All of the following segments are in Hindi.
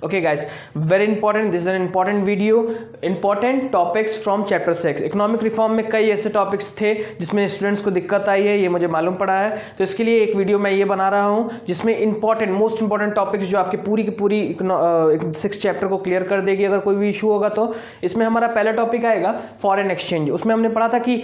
Okay guys, very important, this is an important video, important topics from chapter 6. Economic reform में कई ऐसे टॉपिक्स थे जिसमें स्टूडेंट्स को दिक्कत आई है, ये मुझे मालूम पड़ा है, तो इसके लिए एक वीडियो मैं ये बना रहा हूँ जिसमें इंपॉर्टेंट मोस्ट इंपॉर्टेंट टॉपिक्स जो आपकी पूरी की पूरी 6 चैप्टर को क्लियर कर देगी अगर कोई भी इशू होगा तो। इसमें हमारा पहला टॉपिक आएगा फॉरेन एक्सचेंज। उसमें हमने पढ़ा था कि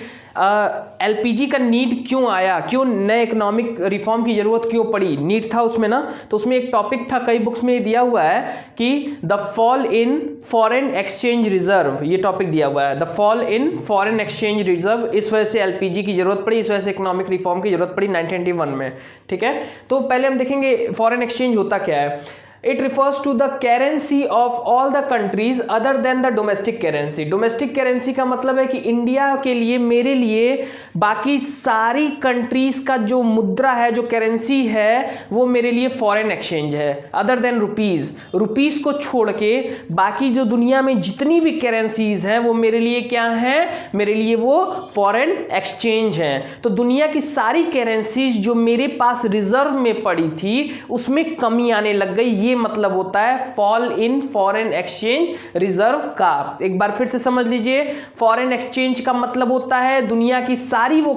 एलपीजी का नीड क्यों आया, क्यों नए इकोनॉमिक रिफॉर्म की जरूरत क्यों पड़ी, नीड था उसमें ना। तो उसमें एक टॉपिक था, कई बुक्स में दिया हुआ है कि the fall in foreign exchange reserve, ये टॉपिक दिया हुआ है, the fall in foreign exchange reserve. इस वजह से एलपीजी की जरूरत पड़ी, इस वजह से इकोनॉमिक रिफॉर्म की जरूरत पड़ी 1991 में। ठीक है, तो पहले हम देखेंगे फॉरेन एक्सचेंज होता क्या है। It refers to the currency of all the countries other than the domestic currency. Domestic currency का मतलब है कि इंडिया के लिए, मेरे लिए, बाकी सारी कंट्रीज का जो मुद्रा है, जो करेंसी है, वो मेरे लिए फॉरेन एक्सचेंज है। अदर देन रुपीज, रुपीज को छोड़ के बाकी जो दुनिया में जितनी भी करेंसीज हैं वो मेरे लिए क्या है, मेरे लिए वो फॉरेन एक्सचेंज है। तो दुनिया की सारी करेंसीज जो मेरे पास रिजर्व में पड़ी थी उसमें कमी आने लग गई, ये मतलब होता है fall in foreign exchange reserve का। एक बार फिर से समझ लीजिए, फॉरेन एक्सचेंज का मतलब होता है दुनिया की सारी वो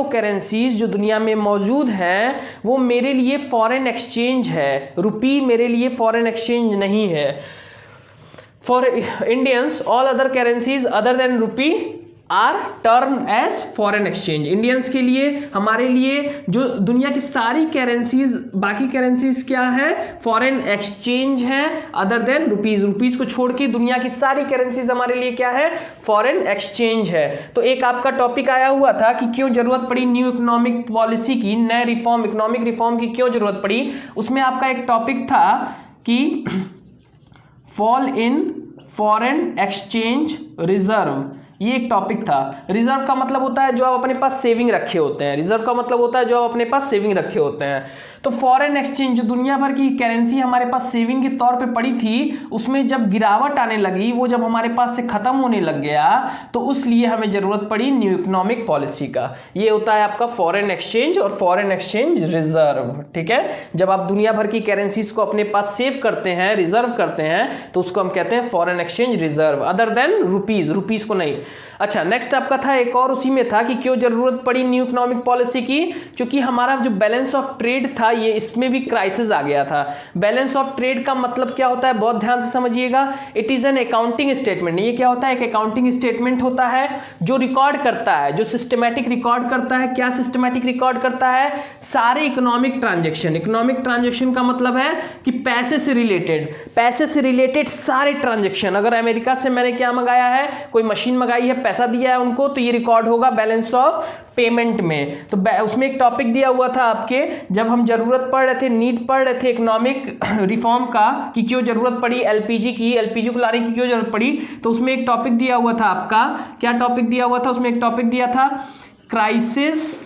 करेंसीज, जो दुनिया में मौजूद हैं वो मेरे लिए फॉरेन एक्सचेंज है। रुपी मेरे लिए फॉरेन एक्सचेंज नहीं है। For Indians all other currencies other than rupee are term as foreign exchange. Indians के लिए, हमारे लिए जो दुनिया की सारी करेंसीज, बाकी करेंसीज क्या है, फॉरेन एक्सचेंज है अदर देन रुपीज। रुपीज को छोड़ के दुनिया की सारी करेंसीज हमारे लिए क्या है, फॉरेन एक्सचेंज है। तो एक आपका टॉपिक आया हुआ था कि क्यों जरूरत पड़ी न्यू इकोनॉमिक पॉलिसी की, नए रिफॉर्म, इकोनॉमिक रिफॉर्म की क्यों जरूरत पड़ी। उसमें आपका एक टॉपिक था कि fall in foreign exchange reserve, ये एक टॉपिक था। रिजर्व का मतलब होता है जो आप अपने पास सेविंग रखे होते हैं, रिजर्व का मतलब होता है जो आप अपने पास सेविंग रखे होते हैं। तो फॉरेन एक्सचेंज, जो दुनिया भर की करेंसी हमारे पास सेविंग के तौर पे पड़ी थी, उसमें जब गिरावट आने लगी, वो जब हमारे पास से खत्म होने लग गया, तो उसलिए हमें जरूरत पड़ी न्यू इकोनॉमिक पॉलिसी का। ये होता है आपका फॉरेन एक्सचेंज और फॉरेन एक्सचेंज रिजर्व। ठीक है, जब आप दुनिया भर की करेंसीज को अपने पास सेव करते हैं, रिजर्व करते हैं, तो उसको हम कहते हैं foreign exchange reserve, other than rupees, rupees को नहीं। अच्छा, नेक्स्ट आपका था एक और, उसी में था कि क्यों जरूरत पड़ी न्यू इकोनॉमिक पॉलिसी की, क्योंकि हमारा जो बैलेंस ऑफ ट्रेड था, ये इसमें भी क्राइसिस आ गया था। बैलेंस ऑफ ट्रेड का मतलब क्या होता है, बहुत ध्यान से समझिएगा। It is an accounting statement. ये क्या होता है, एक अकाउंटिंग स्टेटमेंट होता है जो रिकॉर्ड करता है, जो सिस्टमैटिक रिकॉर्ड करता है। क्या सिस्टमैटिक रिकॉर्ड करता है, सारे इकोनॉमिक ट्रांजेक्शन। इकोनॉमिक ट्रांजेक्शन का मतलब है कि पैसे से रिलेटेड सारे ट्रांजेक्शन। अगर अमेरिका से मैंने क्या मंगाया है, कोई मशीन मंगाई है, पैसा दिया है उनको, तो ये रिकॉर्ड होगा बैलेंस ऑफ पेमेंट में। तो उसमें एक टॉपिक दिया हुआ था आपके, जब हम जरूरत पड़ रहे थे, नीड पड़ रहे थे इकोनॉमिक रिफॉर्म का, कि क्यों जरूरत पड़ी एलपीजी को लाने की क्यों जरूरत पड़ी, तो उसमें एक टॉपिक दिया हुआ था आपका। क्या टॉपिक दिया हुआ था, उसमें एक टॉपिक दिया था क्राइसिस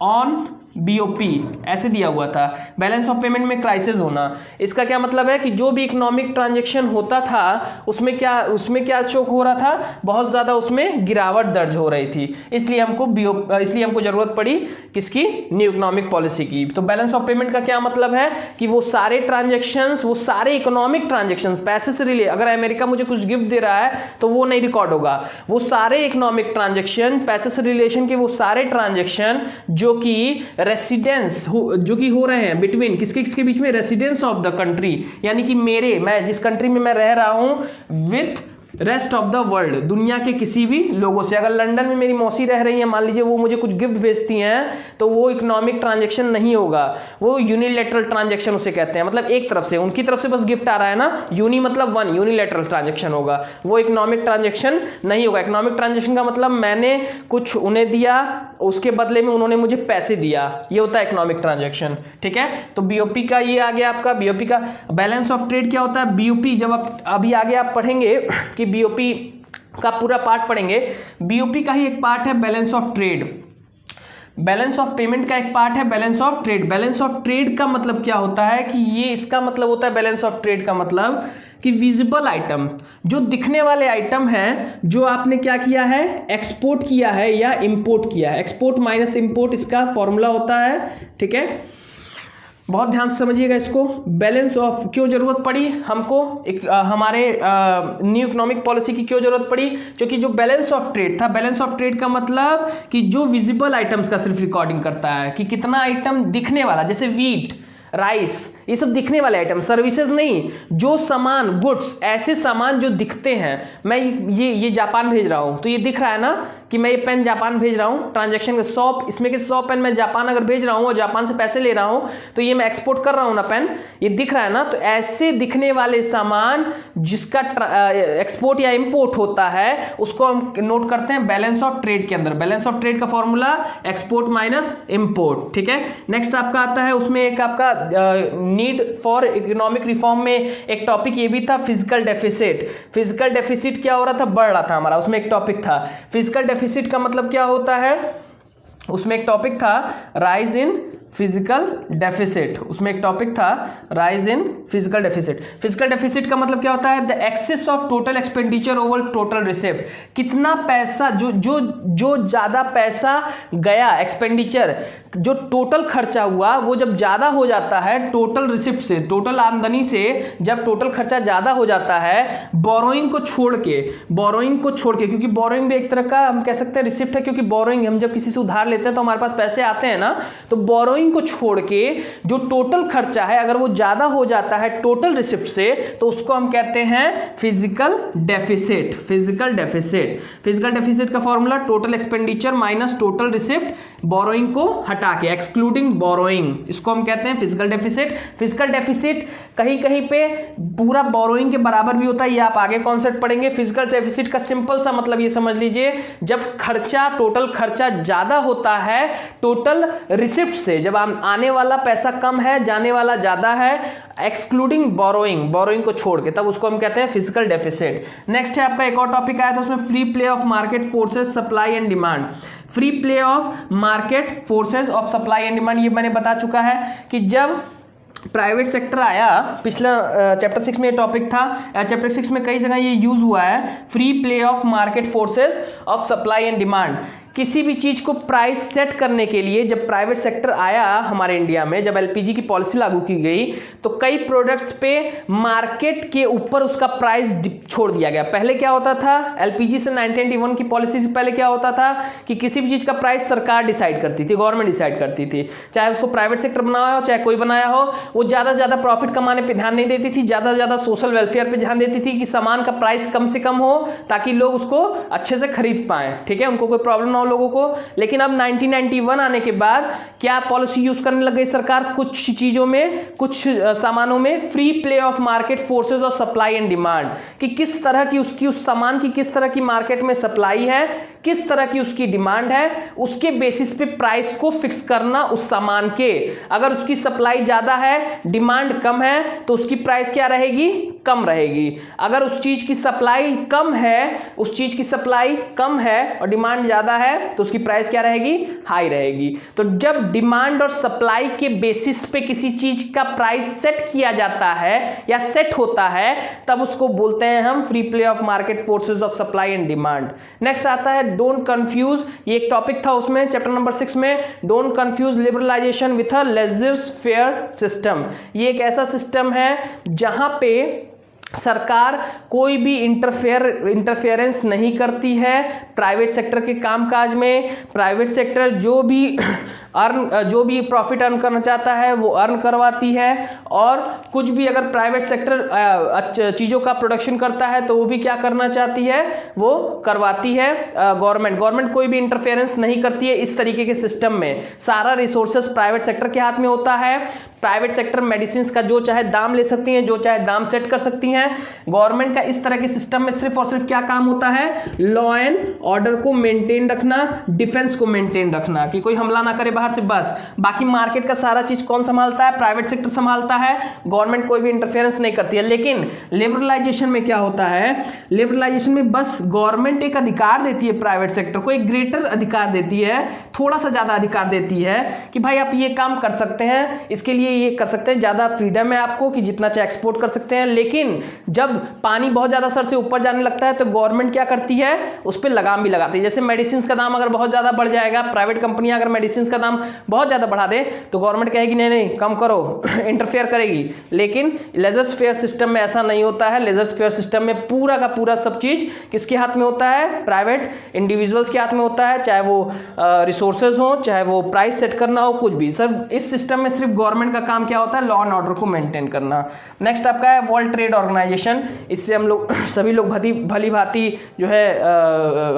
ऑन बीओपी, ऐसे दिया हुआ था, बैलेंस ऑफ पेमेंट में क्राइसिस होना। इसका क्या मतलब है कि जो भी इकोनॉमिक ट्रांजैक्शन होता था उसमें क्या शोक हो रहा था, बहुत ज्यादा उसमें गिरावट दर्ज हो रही थी, इसलिए हमको जरूरत पड़ी किसकी, न्यू इकोनॉमिक पॉलिसी की। तो बैलेंस ऑफ पेमेंट का क्या मतलब है कि वो सारे ट्रांजेक्शन्स, वो सारे इकोनॉमिक ट्रांजेक्शन्स, पैसे से रिलेटेड, अगर अमेरिका मुझे कुछ गिफ्ट दे रहा है तो वो नहीं रिकॉर्ड होगा। वो सारे इकोनॉमिक ट्रांजेक्शन, पैसे से रिलेशन के वो सारे ट्रांजेक्शन जो कि रेसिडेंस जो कि हो रहे हैं बिटवीन किसके बीच में, रेसिडेंस ऑफ द कंट्री, यानी कि मैं जिस कंट्री में मैं रह रहा हूं, with rest of the world, दुनिया के किसी भी लोगों से। अगर लंदन में मेरी मौसी रह रही है, मान लीजिए, वो मुझे कुछ गिफ्ट भेजती हैं, तो वो इकोनॉमिक ट्रांजैक्शन नहीं होगा, वो यूनिलैटरल ट्रांजैक्शन उसे कहते हैं। मतलब एक तरफ से, उनकी तरफ से बस गिफ्ट आ रहा है ना, यूनि मतलब वन, यूनिलैटरल ट्रांजैक्शन होगा, वो इकोनॉमिक ट्रांजैक्शन नहीं होगा। इकोनॉमिक ट्रांजैक्शन का मतलब मैंने कुछ उन्हें दिया, उसके बदले में उन्होंने मुझे पैसे दिया, ये होता है इकोनॉमिक ट्रांजैक्शन। ठीक है, तो बीओपी का ये आ गया आपका। बीओपी का बैलेंस ऑफ ट्रेड क्या होता है, बीओपी जब आप अभी आगे आप पढ़ेंगे कि बीओपी का पूरा पार्ट पढ़ेंगे, बीओपी का ही एक पार्ट है balance of trade. Balance of payment का एक पार्ट है balance of trade. Balance of trade का मतलब क्या होता है कि ये, इसका मतलब होता है बैलेंस ऑफ ट्रेड का मतलब कि विजिबल आइटम, जो दिखने वाले आइटम हैं, जो आपने क्या किया है, एक्सपोर्ट किया है या इंपोर्ट किया है। एक्सपोर्ट माइनस इंपोर्ट इसका फॉर्मूला होता है। ठीक है, बहुत ध्यान से समझिएगा इसको। बैलेंस ऑफ क्यों जरूरत पड़ी हमको, हमारे न्यू इकोनॉमिक पॉलिसी की क्यों जरूरत पड़ी, क्योंकि जो बैलेंस ऑफ ट्रेड था, बैलेंस ऑफ ट्रेड का मतलब कि जो विजिबल आइटम्स का सिर्फ रिकॉर्डिंग करता है कि कितना आइटम दिखने वाला, जैसे वीट, राइस, ये सब दिखने वाले आइटम, सर्विसेज नहीं, जो सामान, गुड्स, ऐसे सामान जो दिखते हैं। मैं ये जापान भेज रहा हूं तो ये दिख रहा है ना कि मैं ये पेन जापान भेज रहा हूँ, ट्रांजैक्शन के 100, इसमें के 100 पेन मैं जापान अगर भेज रहा हूँ और जापान से पैसे ले रहा हूँ तो ये मैं एक्सपोर्ट कर रहा हूँ ना पेन, ये दिख रहा है ना। तो ऐसे दिखने वाले सामान जिसका एक्सपोर्ट या इंपोर्ट होता है उसको हम नोट करते हैं बैलेंस ऑफ ट्रेड के अंदर। बैलेंस ऑफ ट्रेड का फॉर्मूला एक्सपोर्ट माइनस इंपोर्ट, ठीक है। नेक्स्ट आपका आता है उसमें एक आपका नीड फॉर इकोनॉमिक रिफॉर्म में एक टॉपिक ये भी था, फिजिकल डेफिसिट। फिजिकल डेफिसिट क्या हो रहा था, बढ़ रहा था हमारा, उसमें एक टॉपिक था। फिजिकल डेफिसिट का मतलब क्या होता है, उसमें एक टॉपिक था राइज इन फिजिकल डेफिसिट, उसमें एक टॉपिक था rise in physical deficit. Physical deficit का मतलब क्या होता है, the excess of total expenditure over total receipt. कितना पैसा, जो ज्यादा पैसा गया, एक्सपेंडिचर, जो टोटल खर्चा हुआ वो जब ज्यादा हो जाता है टोटल रिसिप्ट से, टोटल आमदनी से, जब टोटल खर्चा ज्यादा हो जाता है बोरोइंग को छोड़ के, क्योंकि बोरोइंग भी एक तरह का हम कह सकते हैं रिसिप्ट है, क्योंकि बोरोइंग हम जब किसी से उधार लेते हैं तो हमारे पास पैसे आते हैं ना, तो बोरोइंग को छोड़ के जो टोटल खर्चा है अगर वो ज्यादा हो जाता है टोटल रिसिप्ट से तो उसको हम कहते हैं फिजिकल डेफिसिट। फिजिकल डेफिसिट का formula total expenditure minus total receipt, borrowing को हटा के, एक्सक्लूडिंग बोरोइंग, इसको हम कहते हैं फिजिकल डेफिसिट। फिजिकल डेफिसिट कहीं कहीं पे पूरा बोरोइंग के बराबर भी होता है, ये आप आगे कॉन्सेप्ट पढ़ेंगे। फिजिकल डेफिसिट का सिंपल सा मतलब ये समझ लीजिए, जब खर्चा, टोटल खर्चा ज्यादा होता है टोटल रिसिप्ट से, जब आने वाला पैसा कम है जाने वाला ज्यादा है, एक्सक्लूडिंग बोरोइंग को छोड़ के, तब उसको हम कहते हैं फिजिकल डेफिसिट। नेक्स्ट है आपका एक और टॉपिक आया था उसमें, free play of market forces, supply and demand. Free play of market forces of supply and demand, ये मैंने बता चुका है कि जब प्राइवेट सेक्टर आया, पिछला चैप्टर 6 में ये टॉपिक था, चैप्टर 6 में कई जगह ये यूज हुआ है, free play of market forces of supply and demand. किसी भी चीज को प्राइस सेट करने के लिए जब प्राइवेट सेक्टर आया हमारे इंडिया में, जब एलपीजी की पॉलिसी लागू की गई तो कई प्रोडक्ट्स पे मार्केट के ऊपर उसका प्राइस छोड़ दिया गया। पहले क्या होता था, एलपीजी से 1991 की पॉलिसी से पहले क्या होता था कि किसी भी चीज का प्राइस सरकार डिसाइड करती थी, गवर्नमेंट डिसाइड करती थी, चाहे उसको प्राइवेट सेक्टर बनाया हो चाहे कोई बनाया हो, वो ज्यादा से ज्यादा प्रॉफिट कमाने पर ध्यान नहीं देती थी, ज्यादा से ज्यादा सोशल वेलफेयर पर ध्यान देती थी कि सामान का प्राइस कम से कम हो ताकि लोग उसको अच्छे से खरीद पाए, ठीक है, उनको कोई प्रॉब्लम ना हो लोगों को। लेकिन अब 1991 आने के बाद क्या पॉलिसी यूज करने लग गई सरकार, कुछ चीजों में, कुछ सामानों में free play of market forces और सप्लाई एंड डिमांड, कि किस तरह की उसकी, उस सामान की किस तरह की मार्केट में सप्लाई है, किस तरह की उसकी डिमांड है, उसके बेसिस पे प्राइस को फिक्स करना उस सामान के। अगर उसकी सप्लाई ज्यादा है, डिमांड कम है तो उसकी प्राइस क्या रहेगी, कम रहेगी। अगर उस चीज की सप्लाई कम है, उस चीज की सप्लाई कम है और डिमांड ज्यादा है तो उसकी प्राइस क्या रहेगी, हाई रहेगी। तो जब डिमांड और सप्लाई के बेसिस पे किसी चीज का प्राइस सेट किया जाता है या सेट होता है तब उसको बोलते हैं हम free play of market forces of supply and demand. Next आता है डोंट कंफ्यूज, ये एक टॉपिक था उसमें चैप्टर नंबर 6 में, don't confuse liberalisation with a laissez faire system. ये एक ऐसा सिस्टम है जहां पे सरकार कोई भी इंटरफेरेंस नहीं करती है प्राइवेट सेक्टर के कामकाज में। प्राइवेट सेक्टर जो भी प्रॉफिट अर्न करना चाहता है वो अर्न करवाती है, और कुछ भी अगर प्राइवेट सेक्टर चीज़ों का प्रोडक्शन करता है तो वो भी क्या करना चाहती है, वो करवाती है गवर्नमेंट कोई भी इंटरफेरेंस नहीं करती है इस तरीके के सिस्टम में। सारा रिसोर्सेस प्राइवेट सेक्टर के हाथ में होता है। प्राइवेट सेक्टर मेडिसिन का जो चाहे दाम ले सकती हैं, जो चाहे दाम सेट कर सकती हैं। गवर्नमेंट का इस तरह के सिस्टम में सिर्फ और सिर्फ क्या काम होता है, लॉ एंड ऑर्डर को मेंटेन रखना, डिफेंस को मेंटेन रखना, कि कोई हमला ना करे बाहर से, बस। बाकी मार्केट का सारा चीज कौन संभालता है, प्राइवेट सेक्टर संभालता है, गवर्नमेंट कोई भी इंटरफेरेंस नहीं करती है। लेकिन लिबरलाइजेशन में क्या होता है, लिबरलाइजेशन में बस गवर्नमेंट एक अधिकार देती है प्राइवेट सेक्टर को, एक ग्रेटर अधिकार देती है, थोड़ा सा ज्यादा अधिकार देती है कि भाई आप ये काम कर सकते हैं, इसके लिए ये कर सकते हैं, ज्यादा फ्रीडम है आपको कि जितना चाहे एक्सपोर्ट कर सकते हैं। लेकिन जब पानी बहुत ज़्यादा सर से ऊपर जाने लगता है तो गवर्नमेंट क्या करती है, उस पर लगाम भी लगाती है। जैसे मेडिसिन का दाम अगर बहुत ज़्यादा बढ़ जाएगा, प्राइवेट कंपनियां अगर मेडिसिन का दाम बहुत ज़्यादा बढ़ा दे तो गवर्नमेंट कहेगी नहीं नहीं कम करो, इंटरफेयर करेगी। लेकिन लेजर्स फेयर सिस्टम में ऐसा नहीं होता है। लेजर्स फेयर सिस्टम में पूरा का पूरा सब चीज़ किसके हाथ में होता है, प्राइवेट इंडिविजुअल्स के हाथ में होता है, चाहे वो रिसोर्सेज हो, चाहे वो प्राइस सेट करना हो, कुछ भी। सर इस सिस्टम में सिर्फ गवर्नमेंट का काम क्या होता है, लॉ एंड ऑर्डर को मेंटेन करना। नेक्स्ट आपका है वर्ल्ड ट्रेड ऑर्गेनाइजेशन। इससे हम लोग सभी लोग भली भांति जो है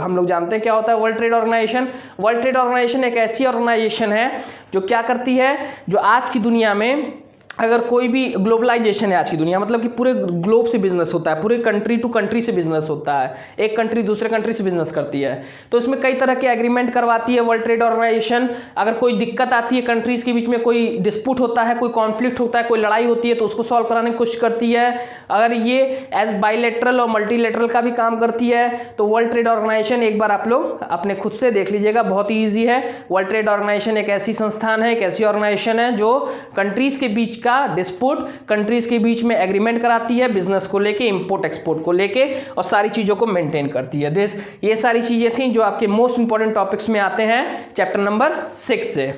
हम लोग जानते हैं क्या होता है World Trade Organization. World Trade Organization एक ऐसी ऑर्गेनाइजेशन है जो क्या करती है, जो आज की दुनिया में अगर कोई भी ग्लोबलाइजेशन है आज की दुनिया, मतलब कि पूरे ग्लोब से बिजनेस होता है, पूरे कंट्री टू कंट्री से बिजनेस होता है, एक कंट्री दूसरे कंट्री से बिजनेस करती है, तो इसमें कई तरह के एग्रीमेंट करवाती है वर्ल्ड ट्रेड ऑर्गेनाइजेशन। अगर कोई दिक्कत आती है कंट्रीज के बीच में, कोई डिस्प्यूट होता है, कोई कॉन्फ्लिक्ट होता है, कोई लड़ाई होती है, तो उसको सॉल्व कराने की कोशिश करती है। अगर ये एज बाइलेटरल और मल्टीलेटरल का भी काम करती है, तो वर्ल्ड ट्रेड ऑर्गेनाइजेशन एक बार आप लोग अपने खुद से देख लीजिएगा, बहुत ही ईजी है। वर्ल्ड ट्रेड ऑर्गेनाइजेशन एक ऐसी संस्थान है, एक ऐसी ऑर्गेनाइजेशन है जो कंट्रीज के बीच का डिस्प्यूट, कंट्रीज के बीच में एग्रीमेंट कराती है, बिजनेस को लेके, इंपोर्ट एक्सपोर्ट को लेके, और सारी चीजों को मेंटेन करती है। ये सारी चीजें थी जो आपके मोस्ट इंपॉर्टेंट टॉपिक्स में आते हैं चैप्टर नंबर 6 से।